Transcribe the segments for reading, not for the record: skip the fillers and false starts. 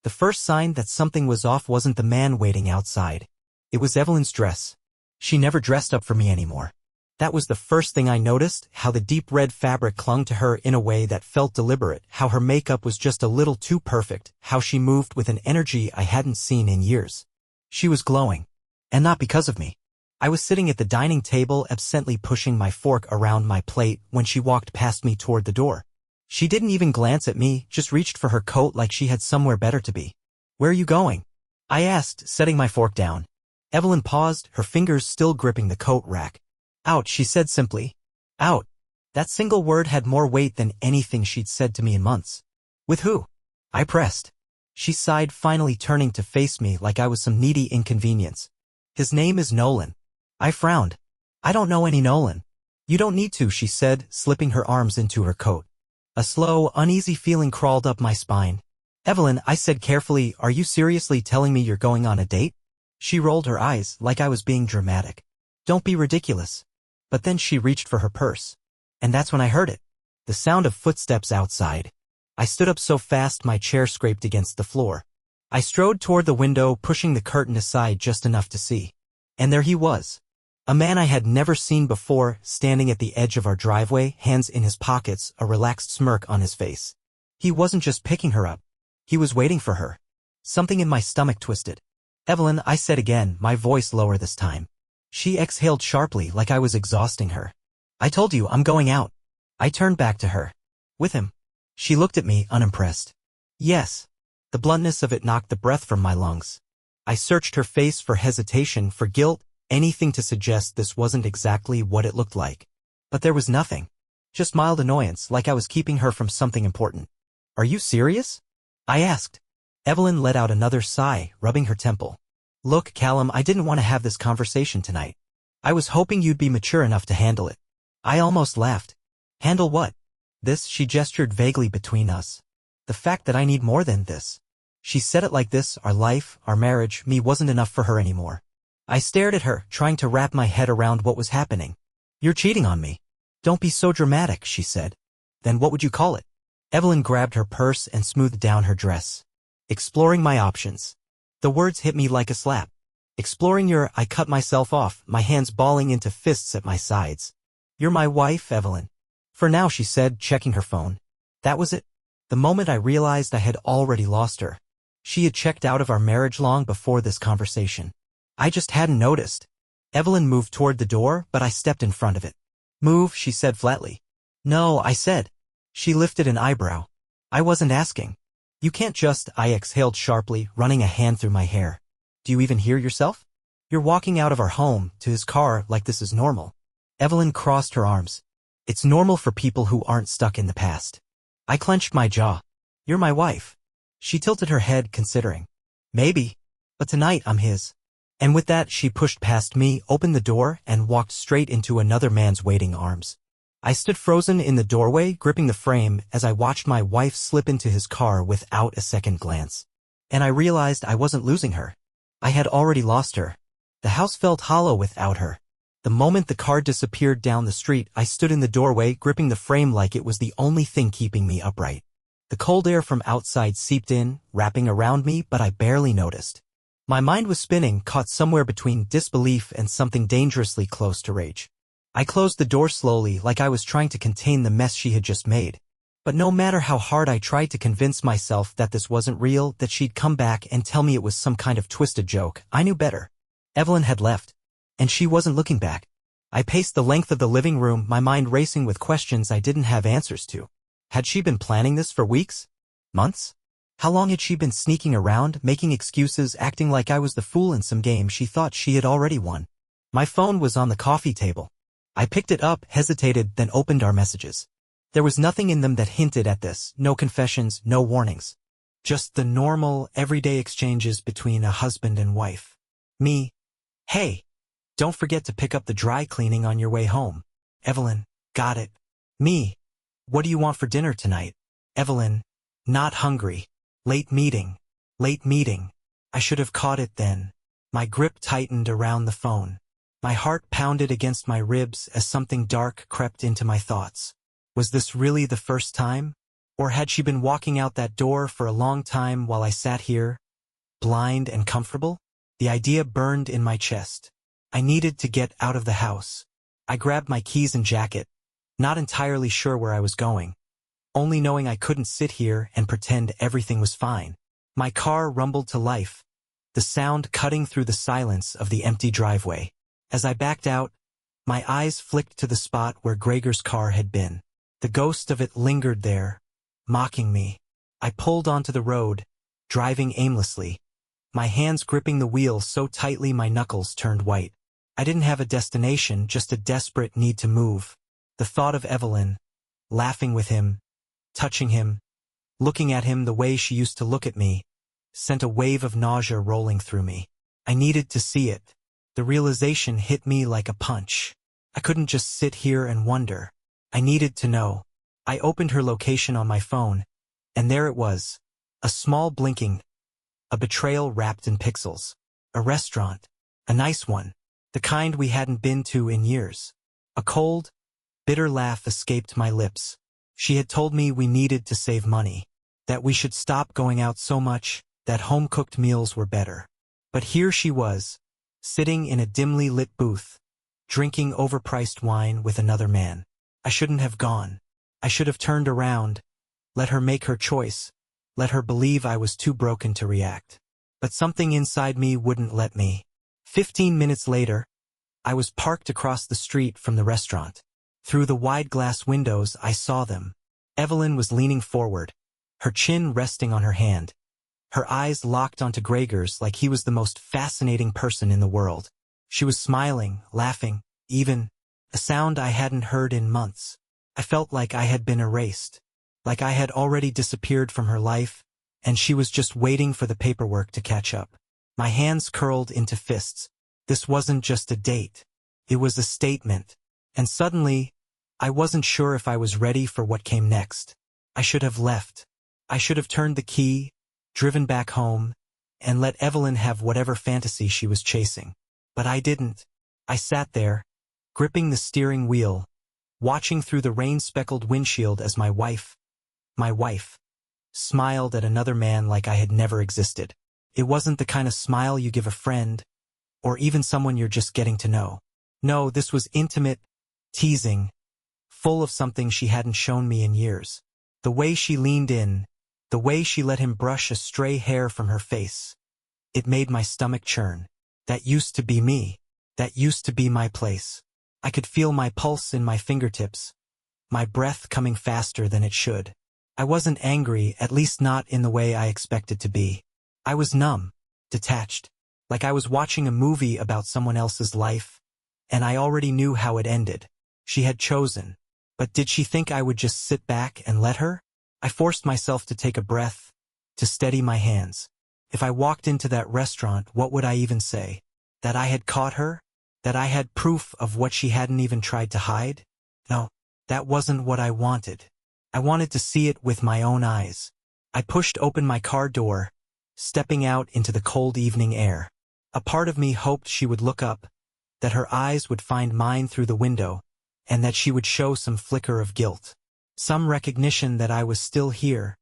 The first sign that something was off wasn't the man waiting outside. It was Evelyn's dress. She never dressed up for me anymore. That was the first thing I noticed, how the deep red fabric clung to her in a way that felt deliberate, how her makeup was just a little too perfect, how she moved with an energy I hadn't seen in years. She was glowing. And not because of me. I was sitting at the dining table absently pushing my fork around my plate when she walked past me toward the door. She didn't even glance at me, just reached for her coat like she had somewhere better to be. "Where are you going?" I asked, setting my fork down. Evelyn paused, her fingers still gripping the coat rack. "Out," she said simply. "Out." That single word had more weight than anything she'd said to me in months. "With who?" I pressed. She sighed, finally turning to face me like I was some needy inconvenience. "His name is Nolan." I frowned. "I don't know any Nolan." "You don't need to," she said, slipping her arms into her coat. A slow, uneasy feeling crawled up my spine. "Evelyn," I said carefully, "are you seriously telling me you're going on a date?" She rolled her eyes, like I was being dramatic. "Don't be ridiculous." But then she reached for her purse. And that's when I heard it. The sound of footsteps outside. I stood up so fast my chair scraped against the floor. I strode toward the window, pushing the curtain aside just enough to see. And there he was. A man I had never seen before, standing at the edge of our driveway, hands in his pockets, a relaxed smirk on his face. He wasn't just picking her up. He was waiting for her. Something in my stomach twisted. "Evelyn," I said again, my voice lower this time. She exhaled sharply like I was exhausting her. "I told you, I'm going out." I turned back to her. "With him?" She looked at me, unimpressed. "Yes." The bluntness of it knocked the breath from my lungs. I searched her face for hesitation, for guilt, anything to suggest this wasn't exactly what it looked like. But there was nothing. Just mild annoyance, like I was keeping her from something important. "Are you serious?" I asked. Evelyn let out another sigh, rubbing her temple. "Look, Callum, I didn't want to have this conversation tonight. I was hoping you'd be mature enough to handle it." I almost laughed. "Handle what?" "This," she gestured vaguely between us. "The fact that I need more than this." She said it like this, our life, our marriage, me wasn't enough for her anymore. I stared at her, trying to wrap my head around what was happening. "You're cheating on me." "Don't be so dramatic," she said. "Then what would you call it?" Evelyn grabbed her purse and smoothed down her dress. "Exploring my options." The words hit me like a slap. "Exploring your—" I cut myself off, my hands balling into fists at my sides. "You're my wife, Evelyn." "For now," she said, checking her phone. That was it. The moment I realized I had already lost her. She had checked out of our marriage long before this conversation. I just hadn't noticed. Evelyn moved toward the door, but I stepped in front of it. "Move," she said flatly. "No," I said. She lifted an eyebrow. "I wasn't asking." "You can't just—" I exhaled sharply, running a hand through my hair. "Do you even hear yourself? You're walking out of our home, to his car, like this is normal." Evelyn crossed her arms. "It's normal for people who aren't stuck in the past." I clenched my jaw. "You're my wife." She tilted her head, considering. "Maybe. But tonight I'm his." And with that, she pushed past me, opened the door, and walked straight into another man's waiting arms. I stood frozen in the doorway, gripping the frame, as I watched my wife slip into his car without a second glance. And I realized I wasn't losing her. I had already lost her. The house felt hollow without her. The moment the car disappeared down the street, I stood in the doorway, gripping the frame like it was the only thing keeping me upright. The cold air from outside seeped in, wrapping around me, but I barely noticed. My mind was spinning, caught somewhere between disbelief and something dangerously close to rage. I closed the door slowly, like I was trying to contain the mess she had just made. But no matter how hard I tried to convince myself that this wasn't real, that she'd come back and tell me it was some kind of twisted joke, I knew better. Evelyn had left. And she wasn't looking back. I paced the length of the living room, my mind racing with questions I didn't have answers to. Had she been planning this for weeks? Months? How long had she been sneaking around, making excuses, acting like I was the fool in some game she thought she had already won? My phone was on the coffee table. I picked it up, hesitated, then opened our messages. There was nothing in them that hinted at this, no confessions, no warnings. Just the normal, everyday exchanges between a husband and wife. Me. "Hey, don't forget to pick up the dry cleaning on your way home." Evelyn. "Got it." Me. "What do you want for dinner tonight?" Evelyn. "Not hungry." Late meeting. Late meeting. I should have caught it then. My grip tightened around the phone. My heart pounded against my ribs as something dark crept into my thoughts. Was this really the first time? Or had she been walking out that door for a long time while I sat here, blind and comfortable? The idea burned in my chest. I needed to get out of the house. I grabbed my keys and jacket, not entirely sure where I was going, only knowing I couldn't sit here and pretend everything was fine. My car rumbled to life, the sound cutting through the silence of the empty driveway. As I backed out, my eyes flicked to the spot where Gregor's car had been. The ghost of it lingered there, mocking me. I pulled onto the road, driving aimlessly, my hands gripping the wheel so tightly my knuckles turned white. I didn't have a destination, just a desperate need to move. The thought of Evelyn, laughing with him, touching him, looking at him the way she used to look at me, sent a wave of nausea rolling through me. I needed to see it. The realization hit me like a punch. I couldn't just sit here and wonder. I needed to know. I opened her location on my phone, and there it was. A small blinking, a betrayal wrapped in pixels. A restaurant. A nice one. The kind we hadn't been to in years. A cold, bitter laugh escaped my lips. She had told me we needed to save money, that we should stop going out so much, that home-cooked meals were better. But here she was, sitting in a dimly lit booth, drinking overpriced wine with another man. I shouldn't have gone. I should have turned around, let her make her choice, let her believe I was too broken to react. But something inside me wouldn't let me. 15 minutes later, I was parked across the street from the restaurant. Through the wide glass windows, I saw them. Evelyn was leaning forward, her chin resting on her hand, her eyes locked onto Gregor's like he was the most fascinating person in the world. She was smiling, laughing, even, a sound I hadn't heard in months. I felt like I had been erased, like I had already disappeared from her life, and she was just waiting for the paperwork to catch up. My hands curled into fists. This wasn't just a date. It was a statement. And suddenly, I wasn't sure if I was ready for what came next. I should have left. I should have turned the key, driven back home, and let Evelyn have whatever fantasy she was chasing. But I didn't. I sat there, gripping the steering wheel, watching through the rain-speckled windshield as my wife, smiled at another man like I had never existed. It wasn't the kind of smile you give a friend, or even someone you're just getting to know. No, this was intimate, teasing, full of something she hadn't shown me in years. The way she leaned in, the way she let him brush a stray hair from her face. It made my stomach churn. That used to be me. That used to be my place. I could feel my pulse in my fingertips, my breath coming faster than it should. I wasn't angry, at least not in the way I expected to be. I was numb, detached, like I was watching a movie about someone else's life, and I already knew how it ended. She had chosen. But did she think I would just sit back and let her? I forced myself to take a breath, to steady my hands. If I walked into that restaurant, what would I even say? That I had caught her? That I had proof of what she hadn't even tried to hide? No, that wasn't what I wanted. I wanted to see it with my own eyes. I pushed open my car door, stepping out into the cold evening air. A part of me hoped she would look up, that her eyes would find mine through the window, and that she would show some flicker of guilt. Some recognition that I was still here,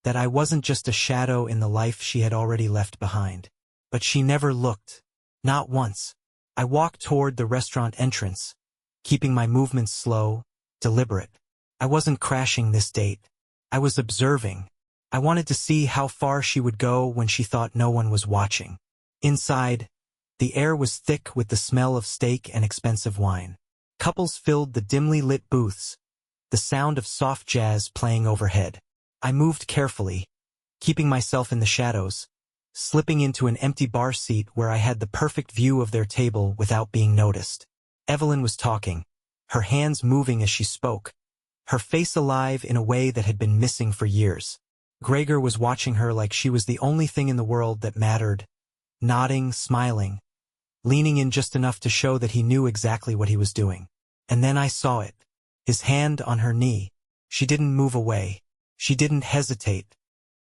that I wasn't just a shadow in the life she had already left behind. But she never looked. Not once. I walked toward the restaurant entrance, keeping my movements slow, deliberate. I wasn't crashing this date. I was observing. I wanted to see how far she would go when she thought no one was watching. Inside, the air was thick with the smell of steak and expensive wine. Couples filled the dimly lit booths, the sound of soft jazz playing overhead. I moved carefully, keeping myself in the shadows, slipping into an empty bar seat where I had the perfect view of their table without being noticed. Evelyn was talking, her hands moving as she spoke, her face alive in a way that had been missing for years. Gregor was watching her like she was the only thing in the world that mattered, nodding, smiling, leaning in just enough to show that he knew exactly what he was doing. And then I saw it. His hand on her knee. She didn't move away. She didn't hesitate.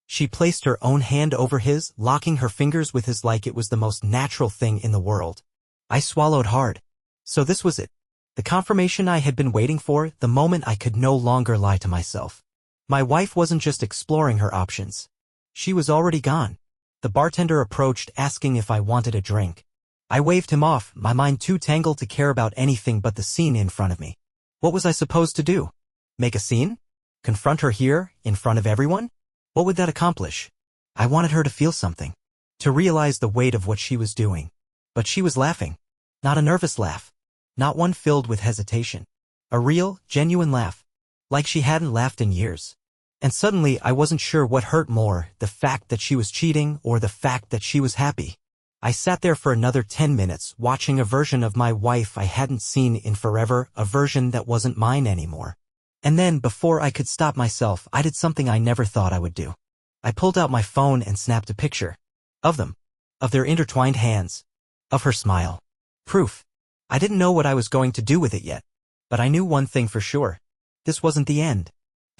She placed her own hand over his, locking her fingers with his like it was the most natural thing in the world. I swallowed hard. So this was it. The confirmation I had been waiting for, the moment I could no longer lie to myself. My wife wasn't just exploring her options. She was already gone. The bartender approached asking if I wanted a drink. I waved him off, my mind too tangled to care about anything but the scene in front of me. What was I supposed to do? Make a scene? Confront her here, in front of everyone? What would that accomplish? I wanted her to feel something. To realize the weight of what she was doing. But she was laughing. Not a nervous laugh. Not one filled with hesitation. A real, genuine laugh. Like she hadn't laughed in years. And suddenly I wasn't sure what hurt more, the fact that she was cheating or the fact that she was happy. I sat there for another 10 minutes, watching a version of my wife I hadn't seen in forever, a version that wasn't mine anymore. And then, before I could stop myself, I did something I never thought I would do. I pulled out my phone and snapped a picture. Of them. Of their intertwined hands. Of her smile. Proof. I didn't know what I was going to do with it yet. But I knew one thing for sure. This wasn't the end.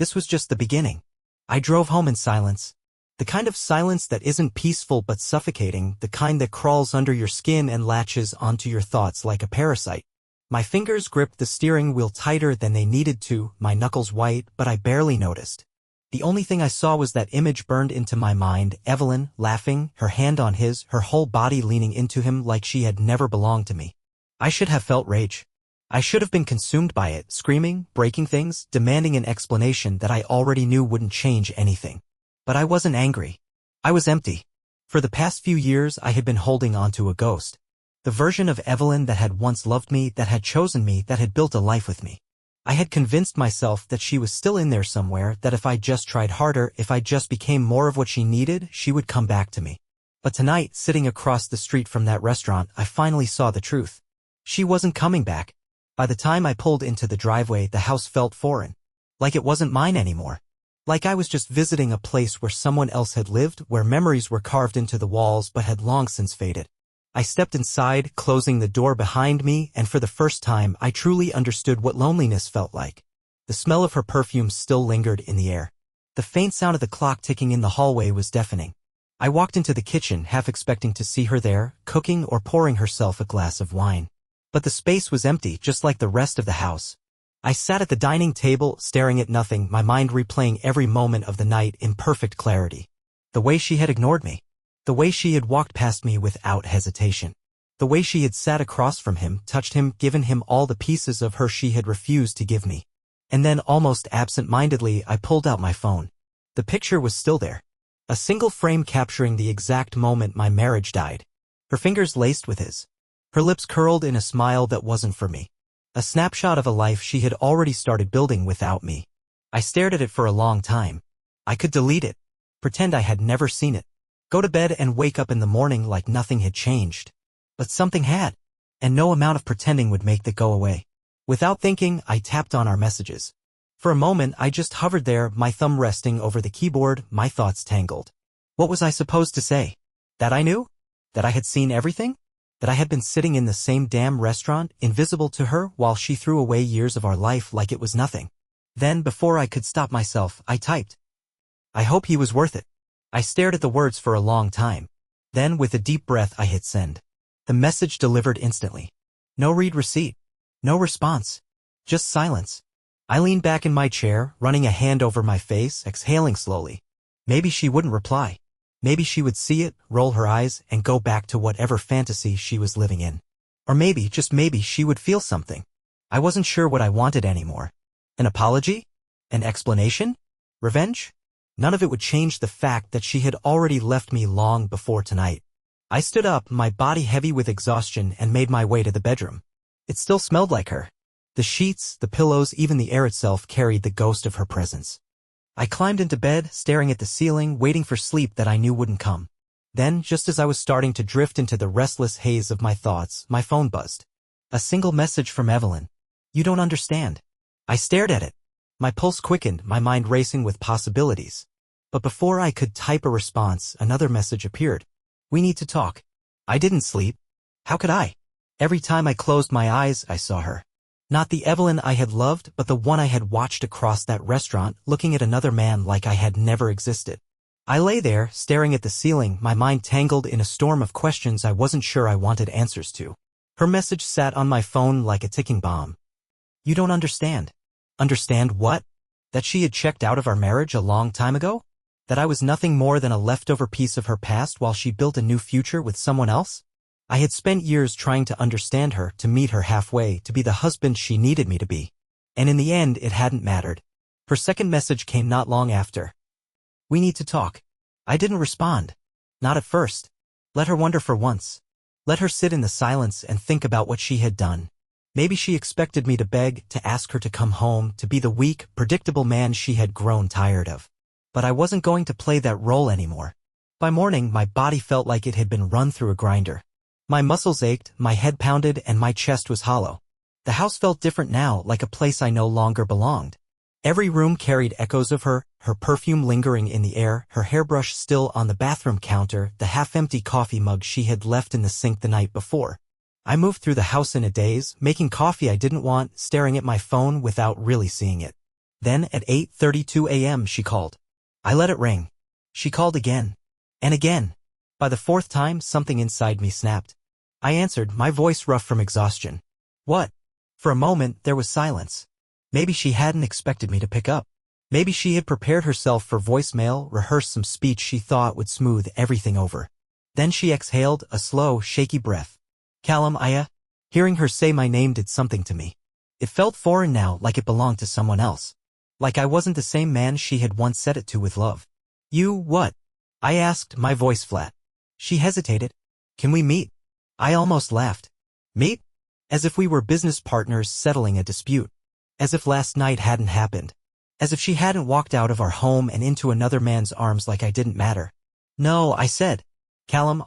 This was just the beginning. I drove home in silence. The kind of silence that isn't peaceful but suffocating, the kind that crawls under your skin and latches onto your thoughts like a parasite. My fingers gripped the steering wheel tighter than they needed to, my knuckles white, but I barely noticed. The only thing I saw was that image burned into my mind, Evelyn, laughing, her hand on his, her whole body leaning into him like she had never belonged to me. I should have felt rage. I should have been consumed by it, screaming, breaking things, demanding an explanation that I already knew wouldn't change anything. But I wasn't angry. I was empty. For the past few years I had been holding onto a ghost. The version of Evelyn that had once loved me, that had chosen me, that had built a life with me. I had convinced myself that she was still in there somewhere, that if I just tried harder, if I just became more of what she needed, she would come back to me. But tonight, sitting across the street from that restaurant, I finally saw the truth. She wasn't coming back. By the time I pulled into the driveway, the house felt foreign. Like it wasn't mine anymore. Like I was just visiting a place where someone else had lived, where memories were carved into the walls but had long since faded. I stepped inside, closing the door behind me, and for the first time I truly understood what loneliness felt like. The smell of her perfume still lingered in the air. The faint sound of the clock ticking in the hallway was deafening. I walked into the kitchen, half expecting to see her there, cooking or pouring herself a glass of wine. But the space was empty, just like the rest of the house. I sat at the dining table, staring at nothing, my mind replaying every moment of the night in perfect clarity. The way she had ignored me. The way she had walked past me without hesitation. The way she had sat across from him, touched him, given him all the pieces of her she had refused to give me. And then, almost absent-mindedly, I pulled out my phone. The picture was still there. A single frame capturing the exact moment my marriage died. Her fingers laced with his. Her lips curled in a smile that wasn't for me. A snapshot of a life she had already started building without me. I stared at it for a long time. I could delete it. Pretend I had never seen it. Go to bed and wake up in the morning like nothing had changed. But something had. And no amount of pretending would make that go away. Without thinking, I tapped on our messages. For a moment, I just hovered there, my thumb resting over the keyboard, my thoughts tangled. What was I supposed to say? That I knew? That I had seen everything? That I had been sitting in the same damn restaurant, invisible to her, while she threw away years of our life like it was nothing? Then, before I could stop myself, I typed. I hope he was worth it. I stared at the words for a long time. Then, with a deep breath, I hit send. The message delivered instantly. No read receipt. No response. Just silence. I leaned back in my chair, running a hand over my face, exhaling slowly. Maybe she wouldn't reply. Maybe she would see it, roll her eyes, and go back to whatever fantasy she was living in. Or maybe, just maybe, she would feel something. I wasn't sure what I wanted anymore. An apology? An explanation? Revenge? None of it would change the fact that she had already left me long before tonight. I stood up, my body heavy with exhaustion, and made my way to the bedroom. It still smelled like her. The sheets, the pillows, even the air itself carried the ghost of her presence. I climbed into bed, staring at the ceiling, waiting for sleep that I knew wouldn't come. Then, just as I was starting to drift into the restless haze of my thoughts, my phone buzzed. A single message from Evelyn. You don't understand. I stared at it. My pulse quickened, my mind racing with possibilities. But before I could type a response, another message appeared. We need to talk. I didn't sleep. How could I? Every time I closed my eyes, I saw her. Not the Evelyn I had loved, but the one I had watched across that restaurant, looking at another man like I had never existed. I lay there, staring at the ceiling, my mind tangled in a storm of questions I wasn't sure I wanted answers to. Her message sat on my phone like a ticking bomb. You don't understand. Understand what? That she had checked out of our marriage a long time ago? That I was nothing more than a leftover piece of her past while she built a new future with someone else? I had spent years trying to understand her, to meet her halfway, to be the husband she needed me to be. And in the end, it hadn't mattered. Her second message came not long after. "We need to talk." I didn't respond. Not at first. Let her wonder for once. Let her sit in the silence and think about what she had done. Maybe she expected me to beg, to ask her to come home, to be the weak, predictable man she had grown tired of. But I wasn't going to play that role anymore. By morning, my body felt like it had been run through a grinder. My muscles ached, my head pounded, and my chest was hollow. The house felt different now, like a place I no longer belonged. Every room carried echoes of her perfume lingering in the air, her hairbrush still on the bathroom counter, the half-empty coffee mug she had left in the sink the night before. I moved through the house in a daze, making coffee I didn't want, staring at my phone without really seeing it. Then, at 8:32 a.m., she called. I let it ring. She called again. And again. By the fourth time, something inside me snapped. I answered, my voice rough from exhaustion. "What?" For a moment, there was silence. Maybe she hadn't expected me to pick up. Maybe she had prepared herself for voicemail, rehearsed some speech she thought would smooth everything over. Then she exhaled, a slow, shaky breath. "Callum, Hearing her say my name did something to me. It felt foreign now, like it belonged to someone else. Like I wasn't the same man she had once said it to with love. "You, what?" I asked, my voice flat. She hesitated. "Can we meet?" I almost laughed. Meet? As if we were business partners settling a dispute. As if last night hadn't happened. As if she hadn't walked out of our home and into another man's arms like I didn't matter. "No," I said. "Callum,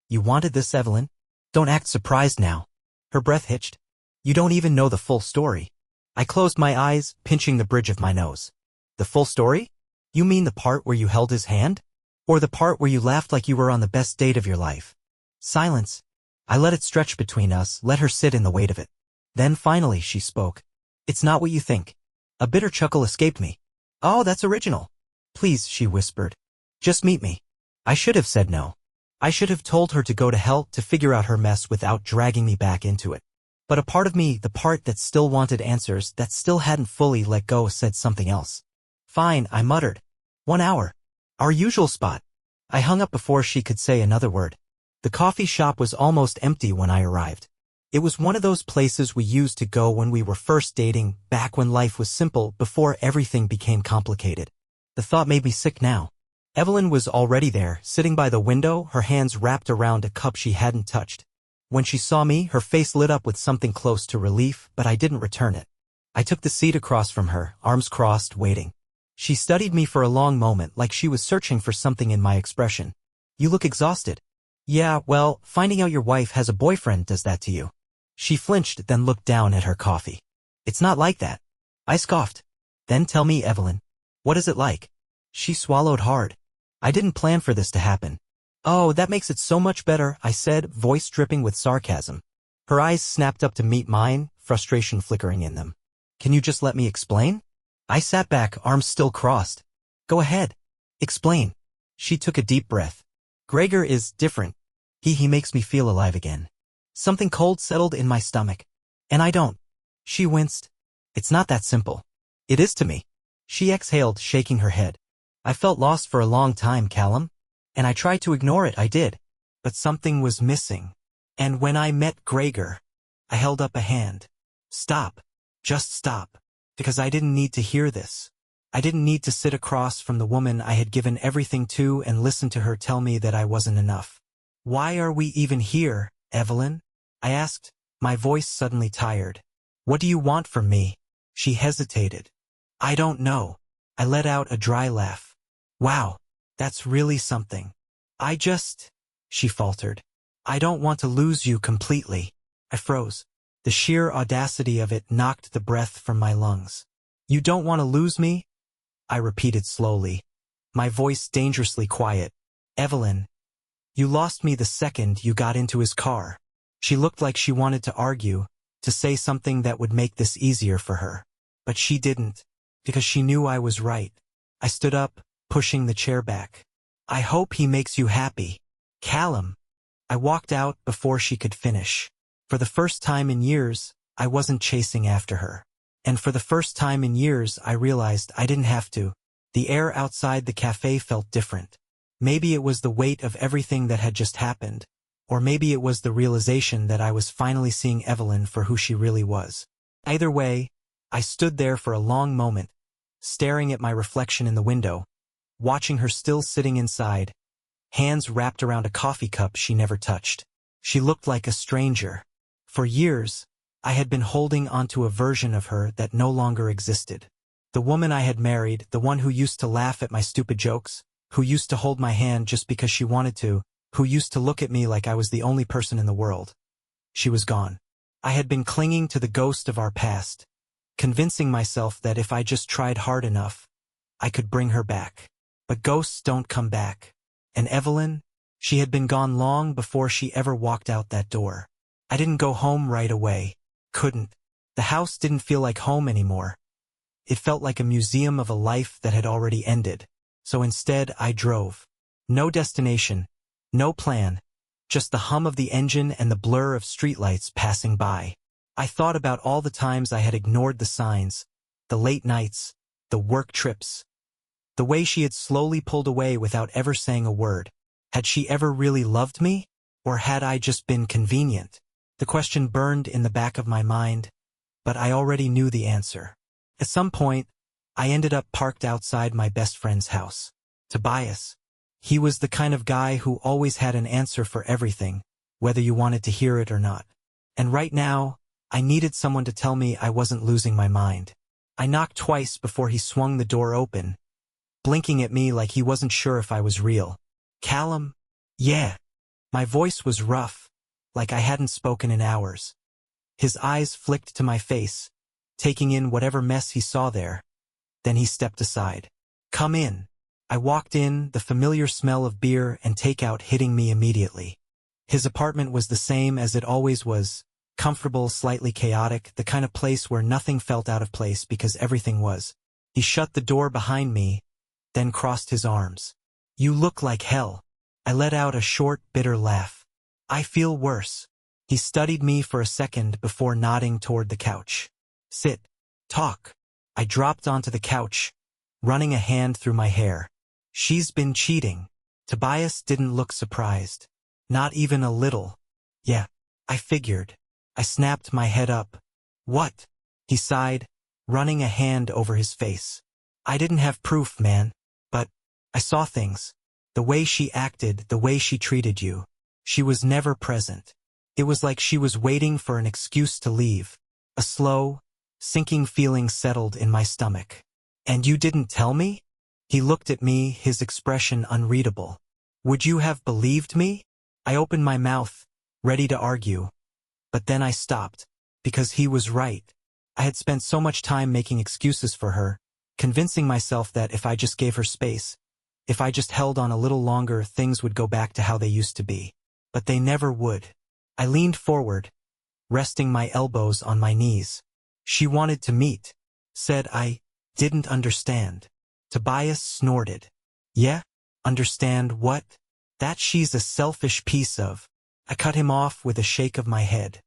you wanted this, Evelyn? Don't act surprised now." Her breath hitched. "You don't even know the full story." I closed my eyes, pinching the bridge of my nose. "The full story? You mean the part where you held his hand? Or the part where you laughed like you were on the best date of your life?" Silence. I let it stretch between us, let her sit in the weight of it. Then finally she spoke. "It's not what you think." A bitter chuckle escaped me. "Oh, that's original." "Please," she whispered. "Just meet me." I should have said no. I should have told her to go to hell, to figure out her mess without dragging me back into it. But a part of me, the part that still wanted answers, that still hadn't fully let go, said something else. "Fine," I muttered. 1 hour. Our usual spot. I hung up before she could say another word. The coffee shop was almost empty when I arrived. It was one of those places we used to go when we were first dating, back when life was simple, before everything became complicated. The thought made me sick now. Evelyn was already there, sitting by the window, her hands wrapped around a cup she hadn't touched. When she saw me, her face lit up with something close to relief, but I didn't return it. I took the seat across from her, arms crossed, waiting. She studied me for a long moment, like she was searching for something in my expression. "You look exhausted." "Yeah, well, finding out your wife has a boyfriend does that to you." She flinched, then looked down at her coffee. "It's not like that." I scoffed. "Then tell me, Evelyn. What is it like?" She swallowed hard. "I didn't plan for this to happen." "Oh, that makes it so much better," I said, voice dripping with sarcasm. Her eyes snapped up to meet mine, frustration flickering in them. "Can you just let me explain?" I sat back, arms still crossed. "Go ahead. Explain." She took a deep breath. "Gregor is different. He makes me feel alive again." Something cold settled in my stomach. "And I don't." She winced. "It's not that simple." "It is to me." She exhaled, shaking her head. "I felt lost for a long time, Callum. And I tried to ignore it, I did. But something was missing. And when I met Gregor, I held up a hand. Stop. Just stop. Because I didn't need to hear this. I didn't need to sit across from the woman I had given everything to and listen to her tell me that I wasn't enough. "Why are we even here, Evelyn?" I asked, my voice suddenly tired. "What do you want from me?" She hesitated. "I don't know." I let out a dry laugh. "Wow, that's really something." She faltered. "I don't want to lose you completely." I froze. The sheer audacity of it knocked the breath from my lungs. "You don't want to lose me?" I repeated slowly, my voice dangerously quiet. "Evelyn, you lost me the second you got into his car." She looked like she wanted to argue, to say something that would make this easier for her. But she didn't, because she knew I was right. I stood up, pushing the chair back. "I hope he makes you happy, Callum." I walked out before she could finish. For the first time in years, I wasn't chasing after her. And for the first time in years I realized I didn't have to. The air outside the cafe felt different. Maybe it was the weight of everything that had just happened, or maybe it was the realization that I was finally seeing Evelyn for who she really was. Either way, I stood there for a long moment, staring at my reflection in the window, watching her still sitting inside, hands wrapped around a coffee cup she never touched. She looked like a stranger. For years, I had been holding onto a version of her that no longer existed. The woman I had married, the one who used to laugh at my stupid jokes, who used to hold my hand just because she wanted to, who used to look at me like I was the only person in the world. She was gone. I had been clinging to the ghost of our past, convincing myself that if I just tried hard enough, I could bring her back. But ghosts don't come back. And Evelyn? She had been gone long before she ever walked out that door. I didn't go home right away. Couldn't. The house didn't feel like home anymore. It felt like a museum of a life that had already ended. So instead, I drove. No destination, no plan, just the hum of the engine and the blur of streetlights passing by. I thought about all the times I had ignored the signs, the late nights, the work trips, the way she had slowly pulled away without ever saying a word. Had she ever really loved me? Or had I just been convenient? The question burned in the back of my mind, but I already knew the answer. At some point, I ended up parked outside my best friend's house. Tobias. He was the kind of guy who always had an answer for everything, whether you wanted to hear it or not. And right now, I needed someone to tell me I wasn't losing my mind. I knocked twice before he swung the door open, blinking at me like he wasn't sure if I was real. Callum? Yeah. My voice was rough, like I hadn't spoken in hours. His eyes flicked to my face, taking in whatever mess he saw there. Then he stepped aside. Come in. I walked in, the familiar smell of beer and takeout hitting me immediately. His apartment was the same as it always was, comfortable, slightly chaotic, the kind of place where nothing felt out of place because everything was. He shut the door behind me, then crossed his arms. You look like hell. I let out a short, bitter laugh. I feel worse. He studied me for a second before nodding toward the couch. Sit. Talk. I dropped onto the couch, running a hand through my hair. She's been cheating. Tobias didn't look surprised. Not even a little. Yeah, I figured. I snapped my head up. What? He sighed, running a hand over his face. I didn't have proof, man. But I saw things. The way she acted, the way she treated you. She was never present. It was like she was waiting for an excuse to leave. A slow, sinking feeling settled in my stomach. And you didn't tell me? He looked at me, his expression unreadable. Would you have believed me? I opened my mouth, ready to argue. But then I stopped, because he was right. I had spent so much time making excuses for her, convincing myself that if I just gave her space, if I just held on a little longer, things would go back to how they used to be. But they never would. I leaned forward, resting my elbows on my knees. She wanted to meet. Said I didn't understand. Tobias snorted. Yeah? Understand what? That she's a selfish piece of. I cut him off with a shake of my head.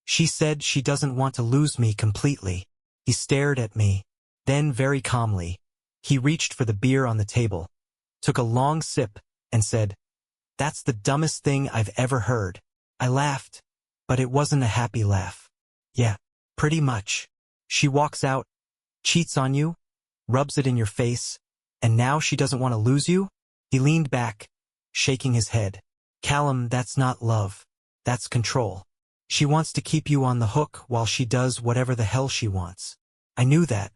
She said she doesn't want to lose me completely. He stared at me. Then very calmly, he reached for the beer on the table, took a long sip, and said, That's the dumbest thing I've ever heard. I laughed, but it wasn't a happy laugh. Yeah, pretty much. She walks out, cheats on you, rubs it in your face, and now she doesn't want to lose you? He leaned back, shaking his head. Callum, that's not love. That's control. She wants to keep you on the hook while she does whatever the hell she wants. I knew that.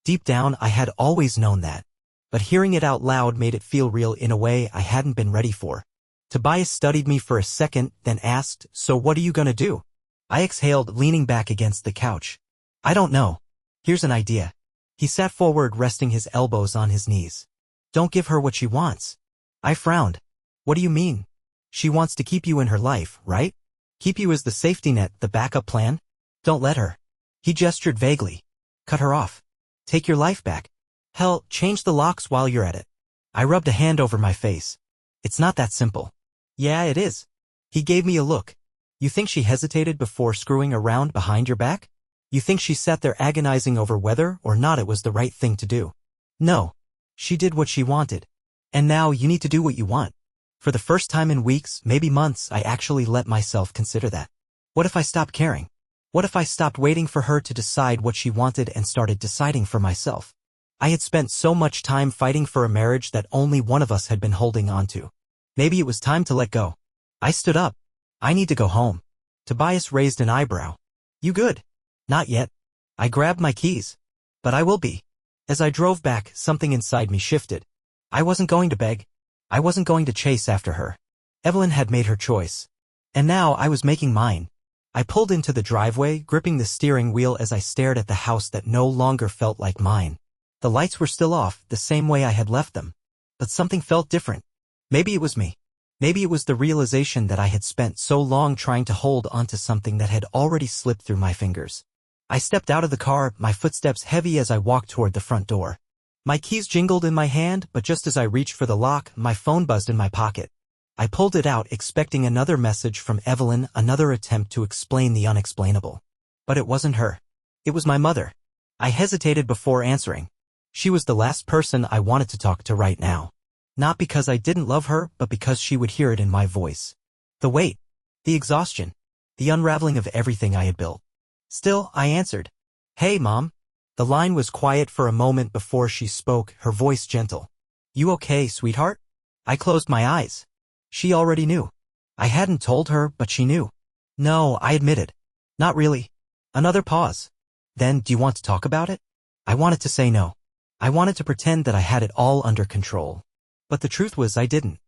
Deep down, I had always known that. But hearing it out loud made it feel real in a way I hadn't been ready for. Tobias studied me for a second, then asked, So what are you gonna do? I exhaled, leaning back against the couch. I don't know. Here's an idea. He sat forward, resting his elbows on his knees. Don't give her what she wants. I frowned. What do you mean? She wants to keep you in her life, right? Keep you as the safety net, the backup plan? Don't let her. He gestured vaguely. Cut her off. Take your life back. Hell, change the locks while you're at it. I rubbed a hand over my face. It's not that simple. Yeah, it is. He gave me a look. You think she hesitated before screwing around behind your back? You think she sat there agonizing over whether or not it was the right thing to do? No. She did what she wanted. And now you need to do what you want. For the first time in weeks, maybe months, I actually let myself consider that. What if I stopped caring? What if I stopped waiting for her to decide what she wanted and started deciding for myself? I had spent so much time fighting for a marriage that only one of us had been holding on to. Maybe it was time to let go. I stood up. I need to go home. Tobias raised an eyebrow. You good? Not yet. I grabbed my keys. But I will be. As I drove back, something inside me shifted. I wasn't going to beg. I wasn't going to chase after her. Evelyn had made her choice. And now I was making mine. I pulled into the driveway, gripping the steering wheel as I stared at the house that no longer felt like mine. The lights were still off, the same way I had left them. But something felt different. Maybe it was me. Maybe it was the realization that I had spent so long trying to hold onto something that had already slipped through my fingers. I stepped out of the car, my footsteps heavy as I walked toward the front door. My keys jingled in my hand, but just as I reached for the lock, my phone buzzed in my pocket. I pulled it out, expecting another message from Evelyn, another attempt to explain the unexplainable. But it wasn't her. It was my mother. I hesitated before answering. She was the last person I wanted to talk to right now. Not because I didn't love her, but because she would hear it in my voice. The weight. The exhaustion. The unraveling of everything I had built. Still, I answered. Hey, Mom. The line was quiet for a moment before she spoke, her voice gentle. You okay, sweetheart? I closed my eyes. She already knew. I hadn't told her, but she knew. No, I admitted. Not really. Another pause. Then, do you want to talk about it? I wanted to say no. I wanted to pretend that I had it all under control. But the truth was I didn't.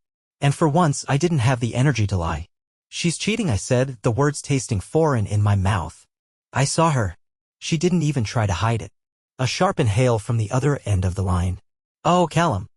And for once, I didn't have the energy to lie. She's cheating, I said, the words tasting foreign in my mouth. I saw her. She didn't even try to hide it. A sharp inhale from the other end of the line. Oh, Callum.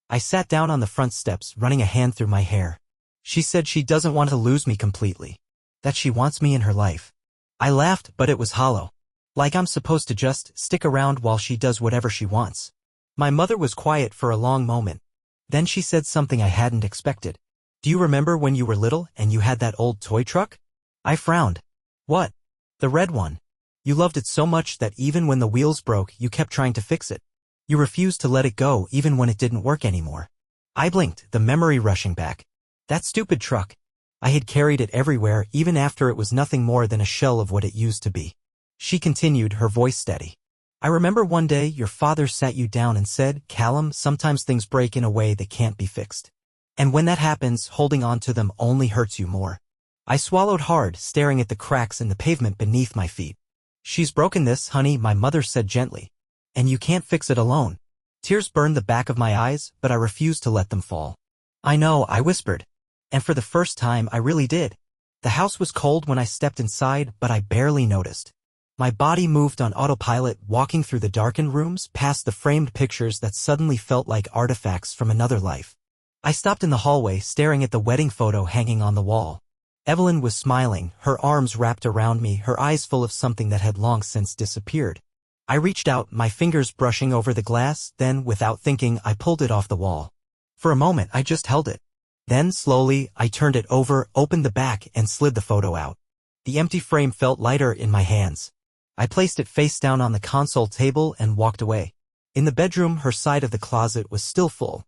I sat down on the front steps, running a hand through my hair. She said she doesn't want to lose me completely. That she wants me in her life. I laughed, but it was hollow. Like I'm supposed to just stick around while she does whatever she wants. My mother was quiet for a long moment. Then she said something I hadn't expected. Do you remember when you were little and you had that old toy truck? I frowned. What? The red one. You loved it so much that even when the wheels broke, you kept trying to fix it. You refused to let it go even when it didn't work anymore. I blinked, the memory rushing back. That stupid truck. I had carried it everywhere even after it was nothing more than a shell of what it used to be. She continued, her voice steady. I remember one day your father sat you down and said, Callum, sometimes things break in a way that can't be fixed. And when that happens, holding on to them only hurts you more. I swallowed hard, staring at the cracks in the pavement beneath my feet. She's broken this, honey, my mother said gently. And you can't fix it alone. Tears burned the back of my eyes, but I refused to let them fall. I know, I whispered. And for the first time, I really did. The house was cold when I stepped inside, but I barely noticed. My body moved on autopilot, walking through the darkened rooms, past the framed pictures that suddenly felt like artifacts from another life. I stopped in the hallway, staring at the wedding photo hanging on the wall. Evelyn was smiling, her arms wrapped around me, her eyes full of something that had long since disappeared. I reached out, my fingers brushing over the glass, then, without thinking, I pulled it off the wall. For a moment, I just held it. Then, slowly, I turned it over, opened the back, and slid the photo out. The empty frame felt lighter in my hands. I placed it face down on the console table and walked away. In the bedroom, her side of the closet was still full.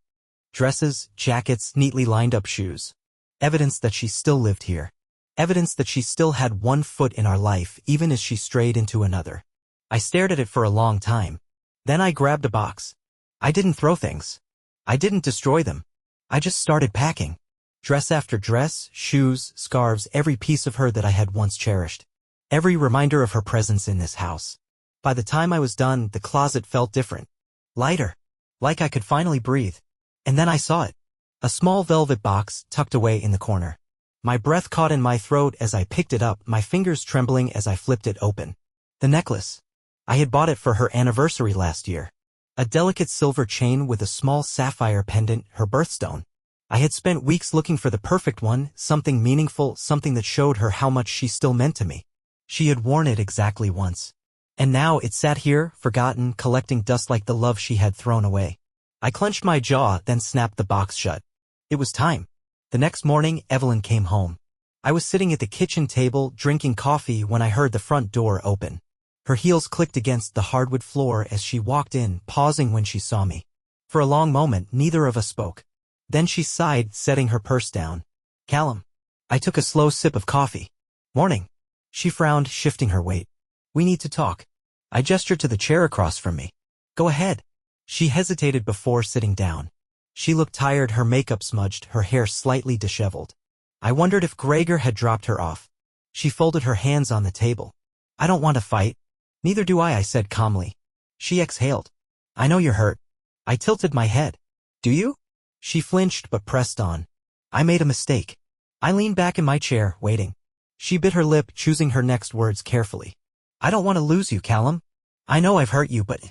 Dresses, jackets, neatly lined up shoes. Evidence that she still lived here. Evidence that she still had one foot in our life, even as she strayed into another. I stared at it for a long time. Then I grabbed a box. I didn't throw things. I didn't destroy them. I just started packing. Dress after dress, shoes, scarves, every piece of her that I had once cherished. Every reminder of her presence in this house. By the time I was done, the closet felt different. Lighter. Like I could finally breathe. And then I saw it. A small velvet box tucked away in the corner. My breath caught in my throat as I picked it up, my fingers trembling as I flipped it open. The necklace. I had bought it for her anniversary last year. A delicate silver chain with a small sapphire pendant, her birthstone. I had spent weeks looking for the perfect one, something meaningful, something that showed her how much she still meant to me. She had worn it exactly once. And now it sat here, forgotten, collecting dust like the love she had thrown away. I clenched my jaw, then snapped the box shut. It was time. The next morning, Evelyn came home. I was sitting at the kitchen table, drinking coffee, when I heard the front door open. Her heels clicked against the hardwood floor as she walked in, pausing when she saw me. For a long moment, neither of us spoke. Then she sighed, setting her purse down. "Callum." I took a slow sip of coffee. "Morning." She frowned, shifting her weight. "We need to talk." I gestured to the chair across from me. "Go ahead." She hesitated before sitting down. She looked tired, her makeup smudged, her hair slightly disheveled. I wondered if Gregor had dropped her off. She folded her hands on the table. "I don't want to fight." "Neither do I said calmly. She exhaled. "I know you're hurt." I tilted my head. "Do you?" She flinched but pressed on. "I made a mistake." I leaned back in my chair, waiting. She bit her lip, choosing her next words carefully. "I don't want to lose you, Callum. I know I've hurt you, but—"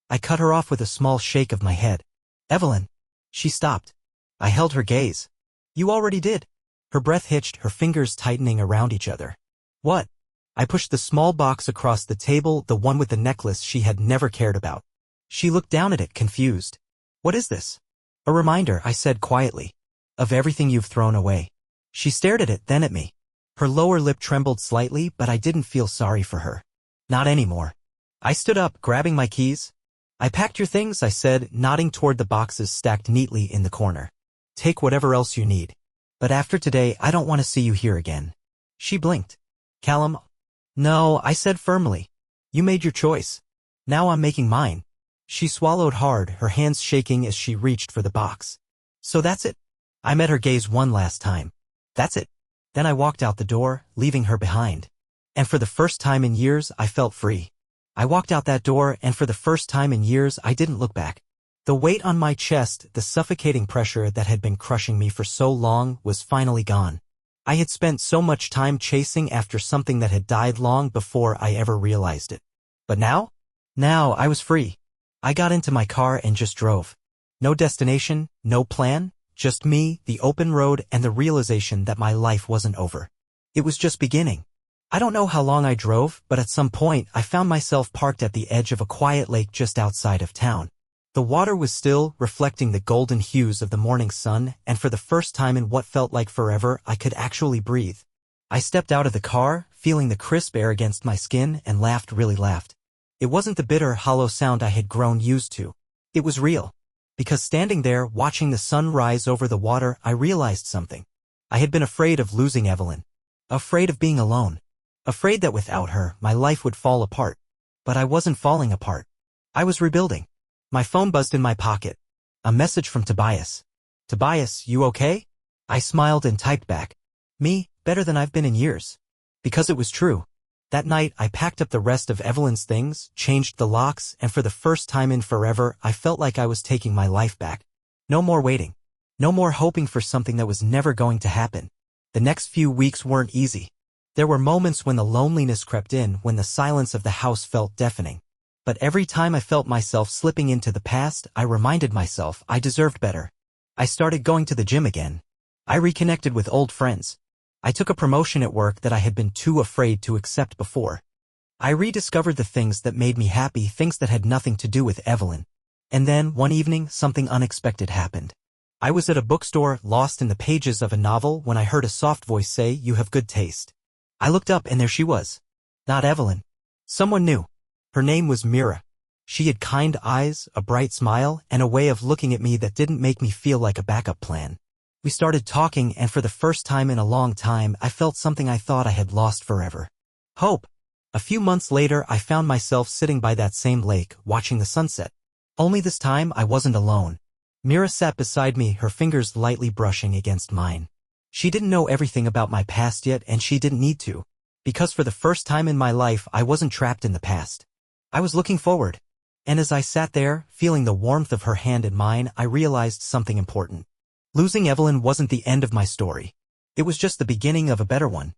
I cut her off with a small shake of my head. "Evelyn." She stopped. I held her gaze. "You already did." Her breath hitched, her fingers tightening around each other. "What?" I pushed the small box across the table, the one with the necklace she had never cared about. She looked down at it, confused. "What is this?" "A reminder," I said quietly. "Of everything you've thrown away." She stared at it, then at me. Her lower lip trembled slightly, but I didn't feel sorry for her. Not anymore. I stood up, grabbing my keys. "I packed your things," I said, nodding toward the boxes stacked neatly in the corner. "Take whatever else you need. But after today, I don't want to see you here again." She blinked. "Callum." "No," I said firmly. "You made your choice. Now I'm making mine." She swallowed hard, her hands shaking as she reached for the box. "So that's it?" I met her gaze one last time. "That's it." Then I walked out the door, leaving her behind. And for the first time in years, I felt free. I walked out that door, and for the first time in years, I didn't look back. The weight on my chest, the suffocating pressure that had been crushing me for so long, was finally gone. I had spent so much time chasing after something that had died long before I ever realized it. But now? Now I was free. I got into my car and just drove. No destination, no plan, just me, the open road, and the realization that my life wasn't over. It was just beginning. I don't know how long I drove, but at some point I found myself parked at the edge of a quiet lake just outside of town. The water was still, reflecting the golden hues of the morning sun, and for the first time in what felt like forever, I could actually breathe. I stepped out of the car, feeling the crisp air against my skin, and really laughed. It wasn't the bitter, hollow sound I had grown used to. It was real. Because standing there, watching the sun rise over the water, I realized something. I had been afraid of losing Evelyn. Afraid of being alone. Afraid that without her, my life would fall apart. But I wasn't falling apart. I was rebuilding. My phone buzzed in my pocket. A message from Tobias. "Tobias, you okay?" I smiled and typed back. "Me, better than I've been in years." Because it was true. That night, I packed up the rest of Evelyn's things, changed the locks, and for the first time in forever, I felt like I was taking my life back. No more waiting. No more hoping for something that was never going to happen. The next few weeks weren't easy. There were moments when the loneliness crept in, when the silence of the house felt deafening. But every time I felt myself slipping into the past, I reminded myself I deserved better. I started going to the gym again. I reconnected with old friends. I took a promotion at work that I had been too afraid to accept before. I rediscovered the things that made me happy, things that had nothing to do with Evelyn. And then, one evening, something unexpected happened. I was at a bookstore, lost in the pages of a novel, when I heard a soft voice say, "You have good taste." I looked up and there she was. Not Evelyn. Someone new. Her name was Mira. She had kind eyes, a bright smile, and a way of looking at me that didn't make me feel like a backup plan. We started talking, and for the first time in a long time, I felt something I thought I had lost forever. Hope. A few months later, I found myself sitting by that same lake, watching the sunset. Only this time, I wasn't alone. Mira sat beside me, her fingers lightly brushing against mine. She didn't know everything about my past yet, and she didn't need to. Because for the first time in my life, I wasn't trapped in the past. I was looking forward. And as I sat there, feeling the warmth of her hand in mine, I realized something important. Losing Evelyn wasn't the end of my story. It was just the beginning of a better one.